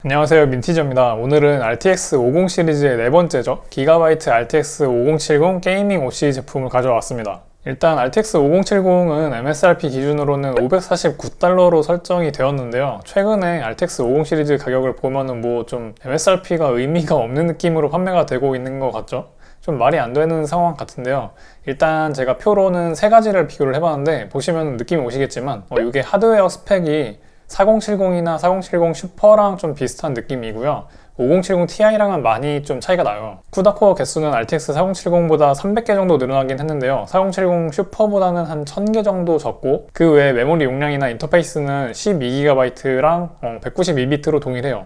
안녕하세요, 민티저입니다. 오늘은 RTX 50 시리즈의 네 번째죠. 기가바이트 RTX 5070 게이밍 OC 제품을 가져왔습니다. 일단 RTX 5070은 MSRP 기준으로는 $549로 설정이 되었는데요. 최근에 RTX 50 시리즈 가격을 보면은 좀 MSRP가 의미가 없는 느낌으로 판매가 되고 있는 것 같죠? 좀 말이 안 되는 상황 같은데요. 일단 제가 표로는 세 가지를 비교를 해봤는데 보시면 느낌이 오시겠지만 이게 하드웨어 스펙이 4070이나 4070 슈퍼랑 좀 비슷한 느낌이고요. 5070 Ti랑은 많이 좀 차이가 나요. CUDA 코어 개수는 RTX 4070보다 300개 정도 늘어나긴 했는데요. 4070 슈퍼보다는 한 1000개 정도 적고, 그 외에 메모리 용량이나 인터페이스는 12GB랑 192비트로 동일해요.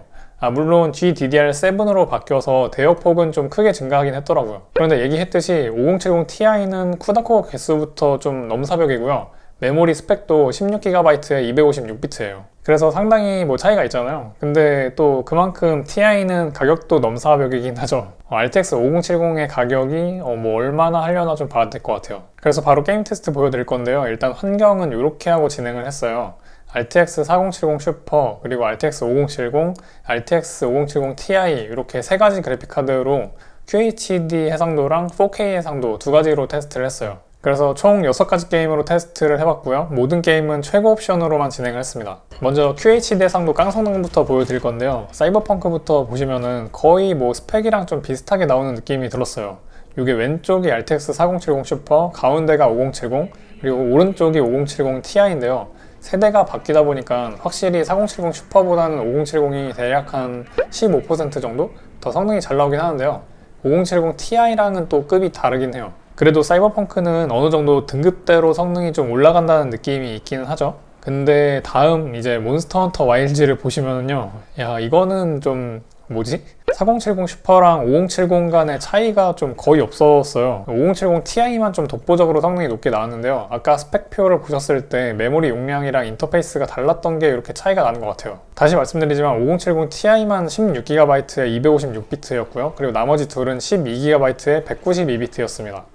물론 GDDR7으로 바뀌어서 대역폭은 좀 크게 증가하긴 했더라고요. 그런데 얘기했듯이 5070 Ti는 CUDA 코어 개수부터 좀 넘사벽이고요. 메모리 스펙도 16GB에 256비트예요. 그래서 상당히 차이가 있잖아요. 근데 또 그만큼 TI는 가격도 넘사벽이긴 하죠. RTX 5070의 가격이 얼마나 하려나 좀 봐야 될 것 같아요. 그래서 바로 게임 테스트 보여드릴 건데요. 일단 환경은 이렇게 하고 진행을 했어요. RTX 4070 슈퍼, 그리고 RTX 5070, RTX 5070 Ti 이렇게 세 가지 그래픽 카드로 QHD 해상도랑 4K 해상도 두 가지로 테스트를 했어요. 그래서 총 6가지 게임으로 테스트를 해봤고요. 모든 게임은 최고 옵션으로만 진행을 했습니다. 먼저 QHD 해상도 깡성능부터 보여드릴 건데요. 사이버펑크부터 보시면은 거의 스펙이랑 좀 비슷하게 나오는 느낌이 들었어요. 이게 왼쪽이 RTX 4070 슈퍼, 가운데가 5070, 그리고 오른쪽이 5070 Ti인데요. 세대가 바뀌다 보니까 확실히 4070 슈퍼보다는 5070이 대략 한 15% 정도 더 성능이 잘 나오긴 하는데요. 5070 Ti랑은 또 급이 다르긴 해요. 그래도 사이버펑크는 어느 정도 등급대로 성능이 좀 올라간다는 느낌이 있기는 하죠. 근데 다음 이제 몬스터 헌터 와일즈를 보시면은요, 이거는 좀 4070 슈퍼랑 5070 간의 차이가 좀 거의 없었어요. 5070 Ti만 좀 독보적으로 성능이 높게 나왔는데요. 아까 스펙표를 보셨을 때 메모리 용량이랑 인터페이스가 달랐던 게 이렇게 차이가 나는 것 같아요. 다시 말씀드리지만 5070 Ti만 16GB에 256비트였고요. 그리고 나머지 둘은 12GB에 192비트였습니다.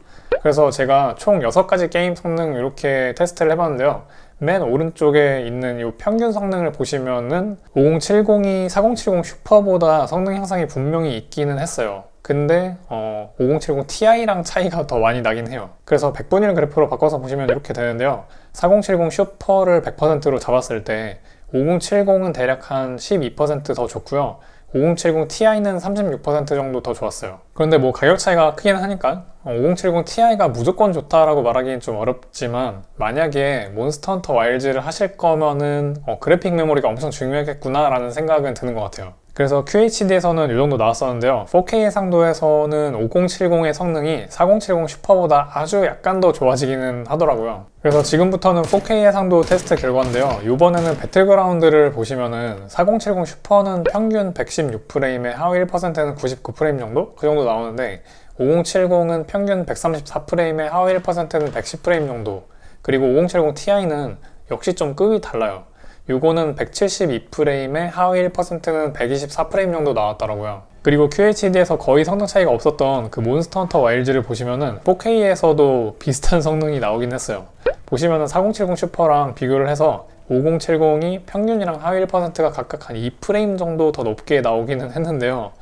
그래서 제가 총 6가지 게임 성능 이렇게 테스트를 해봤는데요. 맨 오른쪽에 있는 이 평균 성능을 보시면은 5070이 4070 슈퍼보다 성능 향상이 분명히 있기는 했어요. 근데 5070 Ti랑 차이가 더 많이 나긴 해요. 그래서 100분의 1 그래프로 바꿔서 보시면 이렇게 되는데요. 4070 슈퍼를 100%로 잡았을 때 5070은 대략 한 12% 더 좋고요. 5070 Ti는 36% 정도 더 좋았어요. 그런데 가격 차이가 크긴 하니까 5070 Ti가 무조건 좋다라고 말하기는 좀 어렵지만, 만약에 몬스터 헌터 와일즈를 하실 거면은 그래픽 메모리가 엄청 중요하겠구나 라는 생각은 드는 것 같아요. 그래서 QHD에서는 이 정도 나왔었는데요. 4K 해상도에서는 5070의 성능이 4070 슈퍼보다 아주 약간 더 좋아지기는 하더라고요. 그래서 지금부터는 4K 해상도 테스트 결과인데요. 이번에는 배틀그라운드를 보시면은 4070 슈퍼는 평균 116프레임에 하위 1%는 99프레임 정도? 그 정도 나오는데 5070은 평균 134프레임에 하위 1%는 110프레임 정도, 그리고 5070 Ti는 역시 좀 급이 달라요. 요거는 172프레임에 하위 1%는 124프레임 정도 나왔더라고요. 그리고 QHD에서 거의 성능 차이가 없었던 그 몬스터 헌터 와일즈를 보시면은 4K에서도 비슷한 성능이 나오긴 했어요. 보시면은 4070 슈퍼랑 비교를 해서 5070이 평균이랑 하위 1%가 각각 한 2프레임 정도 더 높게 나오기는 했는데요.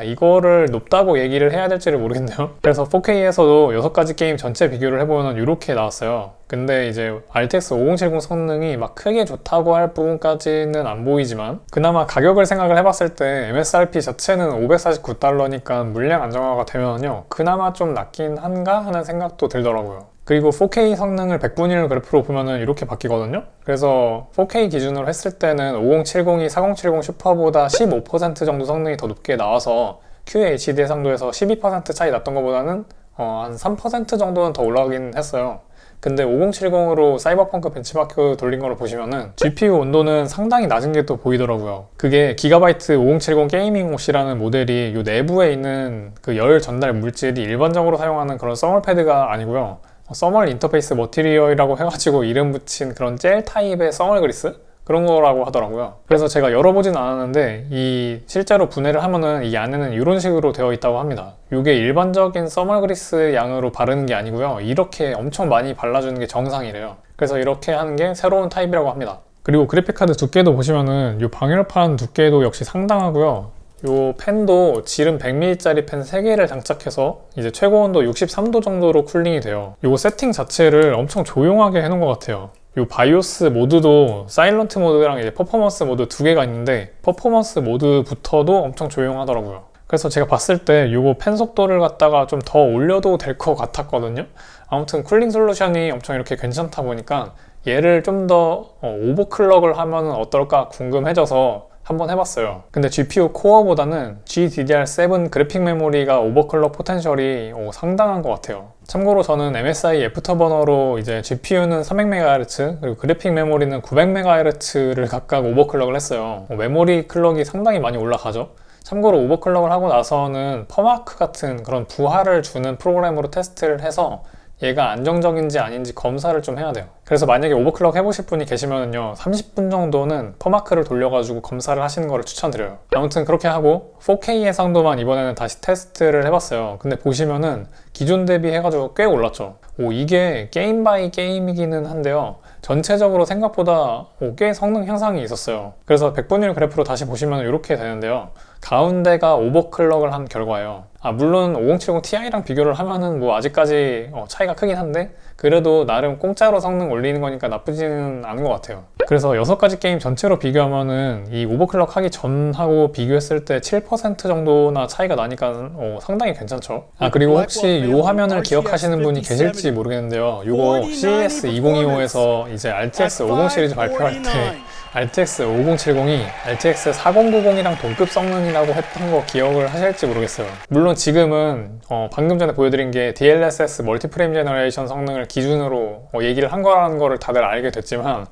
이거를 높다고 얘기를 해야 될지를 모르겠네요. 그래서 4K에서도 6가지 게임 전체 비교를 해보면 이렇게 나왔어요. 근데 이제 RTX 5070 성능이 크게 좋다고 할 부분까지는 안 보이지만, 그나마 가격을 생각을 해봤을 때 MSRP 자체는 $549니까 물량 안정화가 되면요, 그나마 좀 낫긴 한가 하는 생각도 들더라고요. 그리고 4K 성능을 100분의 1 그래프로 보면은 이렇게 바뀌거든요. 그래서 4K 기준으로 했을 때는 5070이 4070 슈퍼보다 15% 정도 성능이 더 높게 나와서 QHD 해상도에서 12% 차이 났던 것보다는 한 3% 정도는 더 올라가긴 했어요. 근데 5070으로 사이버펑크 벤치마크 돌린 거를 보시면은 GPU 온도는 상당히 낮은 게 또 보이더라고요. 그게 기가바이트 5070 게이밍 OC라는 모델이 이 내부에 있는 그 열 전달 물질이 일반적으로 사용하는 그런 서멀 패드가 아니고요. 서멀 인터페이스 머티리얼이라고 해가지고 이름 붙인 그런 젤 타입의 서멀 그리스? 그런 거라고 하더라고요. 그래서 제가 열어보진 않았는데 실제로 분해를 하면은 이 안에는 이런 식으로 되어 있다고 합니다. 이게 일반적인 서멀 그리스 양으로 바르는 게 아니고요. 이렇게 엄청 많이 발라주는 게 정상이래요. 그래서 이렇게 하는 게 새로운 타입이라고 합니다. 그리고 그래픽카드 두께도 보시면은 이 방열판 두께도 역시 상당하고요. 요 팬도 지름 100mm짜리 팬 3개를 장착해서 이제 최고 온도 63도 정도로 쿨링이 돼요. 요 세팅 자체를 엄청 조용하게 해놓은 것 같아요. 요 바이오스 모드도 사일런트 모드랑 이제 퍼포먼스 모드 2개가 있는데 퍼포먼스 모드부터도 엄청 조용하더라고요. 그래서 제가 봤을 때 요거 팬 속도를 갖다가 좀 더 올려도 될 것 같았거든요. 아무튼 쿨링 솔루션이 엄청 이렇게 괜찮다 보니까 얘를 좀 더 오버클럭을 하면 어떨까 궁금해져서 한번 해봤어요. 근데 GPU 코어보다는 GDDR7 그래픽 메모리가 오버클럭 포텐셜이 상당한 것 같아요. 참고로 저는 MSI 애프터버너로 이제 GPU는 300MHz 그리고 그래픽 메모리는 900MHz를 각각 오버클럭을 했어요. 메모리 클럭이 상당히 많이 올라가죠. 참고로 오버클럭을 하고 나서는 퍼마크 같은 그런 부하를 주는 프로그램으로 테스트를 해서 얘가 안정적인지 아닌지 검사를 좀 해야 돼요. 그래서 만약에 오버클럭 해보실 분이 계시면요 30분 정도는 퍼마크를 돌려가지고 검사를 하시는 거를 추천드려요. 아무튼 그렇게 하고 4K 해상도만 이번에는 다시 테스트를 해봤어요. 근데 보시면은 기존 대비 해가지고 꽤 올랐죠. 이게 게임 바이 게임이기는 한데요 전체적으로 생각보다 꽤 성능 향상이 있었어요. 그래서 100분율 그래프로 다시 보시면 이렇게 되는데요 가운데가 오버클럭을 한 결과예요. 물론 5070 Ti랑 비교를 하면은 뭐 아직까지 차이가 크긴 한데 그래도 나름 공짜로 성능 올리는 거니까 나쁘지는 않은 것 같아요. 그래서 6가지 게임 전체로 비교하면은 이 오버클럭 하기 전하고 비교했을 때 7% 정도나 차이가 나니까 상당히 괜찮죠. 그리고 혹시 이 화면을 기억하시는 분이 계실지 모르겠는데요 이거 CES 2025에서 이제 RTX 50 시리즈 발표할 때 RTX 5070이 RTX 4090이랑 동급 성능이라고 했던 거 기억을 하실지 모르겠어요. 물론 지금은 방금 전에 보여드린 게 DLSS 멀티프레임 제너레이션 성능을 기준으로 얘기를 한 거라는 거를 다들 알게 됐지만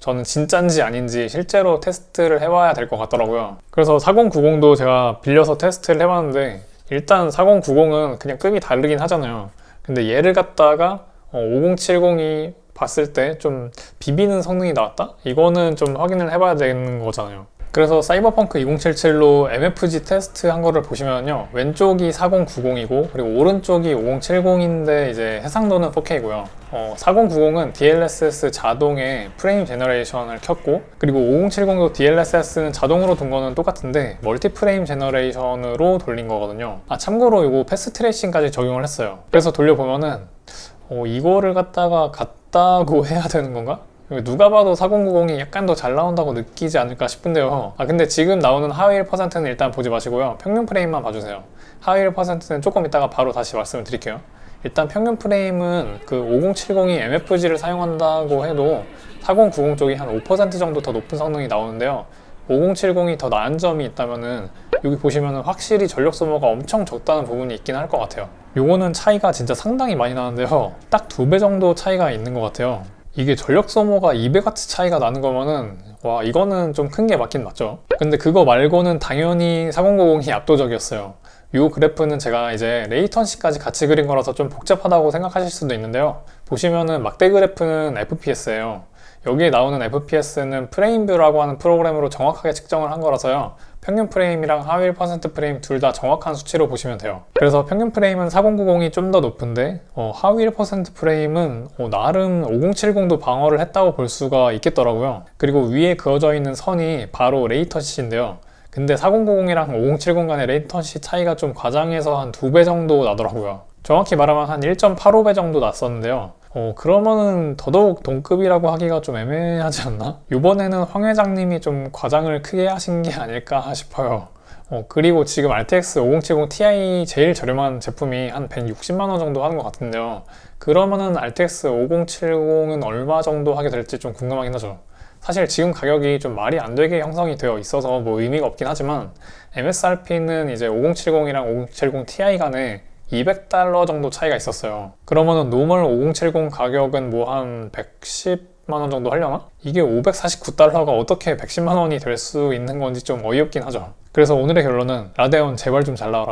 저는 진짠지 아닌지 실제로 테스트를 해봐야 될 것 같더라고요. 그래서 4090도 제가 빌려서 테스트를 해봤는데 일단 4090은 그냥 급이 다르긴 하잖아요. 근데 얘를 갖다가 5070이 봤을 때 좀 비비는 성능이 나왔다? 이거는 좀 확인을 해봐야 되는 거잖아요. 그래서 사이버펑크 2077로 MFG 테스트 한 거를 보시면요 왼쪽이 4090이고 그리고 오른쪽이 5070인데 이제 해상도는 4K고요 4090은 DLSS 자동의 프레임 제너레이션을 켰고 그리고 5070도 DLSS는 자동으로 둔 거는 똑같은데 멀티 프레임 제너레이션으로 돌린 거거든요. 참고로 이거 패스 트레이싱까지 적용을 했어요. 그래서 돌려보면은 이거를 갖다가 같다고 해야 되는 건가? 누가 봐도 4090이 약간 더 잘 나온다고 느끼지 않을까 싶은데요. 근데 지금 나오는 하위 1%는 일단 보지 마시고요 평균 프레임만 봐주세요. 하위 1%는 조금 이따가 바로 다시 말씀을 드릴게요. 일단 평균 프레임은 그 5070이 MFG를 사용한다고 해도 4090 쪽이 한 5% 정도 더 높은 성능이 나오는데요 5070이 더 나은 점이 있다면은 여기 보시면은 확실히 전력 소모가 엄청 적다는 부분이 있긴 할 것 같아요. 요거는 차이가 진짜 상당히 많이 나는데요 딱 2배 정도 차이가 있는 것 같아요. 이게 전력 소모가 200W 차이가 나는 거면은 와 이거는 좀 큰 게 맞긴 맞죠. 근데 그거 말고는 당연히 4090이 압도적이었어요. 이 그래프는 제가 이제 레이턴시까지 같이 그린 거라서 좀 복잡하다고 생각하실 수도 있는데요 보시면은 막대 그래프는 FPS예요. 여기에 나오는 FPS는 프레임뷰라고 하는 프로그램으로 정확하게 측정을 한 거라서요 평균 프레임이랑 하위 1% 프레임 둘 다 정확한 수치로 보시면 돼요. 그래서 평균 프레임은 4090이 좀 더 높은데 하위 1% 프레임은 나름 5070도 방어를 했다고 볼 수가 있겠더라고요. 그리고 위에 그어져 있는 선이 바로 레이턴시인데요 근데 4090이랑 5070 간의 레이턴시 차이가 좀 과장해서 한 2배 정도 나더라고요. 정확히 말하면 한 1.85배 정도 났었는데요 그러면은 더더욱 동급이라고 하기가 좀 애매하지 않나? 이번에는 황 회장님이 좀 과장을 크게 하신 게 아닐까 싶어요. 그리고 지금 RTX 5070 Ti 제일 저렴한 제품이 한 160만원 정도 하는 것 같은데요 그러면은 RTX 5070은 얼마 정도 하게 될지 좀 궁금하긴 하죠. 사실 지금 가격이 좀 말이 안 되게 형성이 되어 있어서 뭐 의미가 없긴 하지만 MSRP는 이제 5070이랑 5070 Ti 간에 $200 정도 차이가 있었어요. 그러면은 노멀 5070 가격은 뭐 한 110만원 정도 하려나? 이게 $549가 어떻게 110만원이 될 수 있는 건지 좀 어이없긴 하죠. 그래서 오늘의 결론은 라데온 제발 좀 잘 나와라.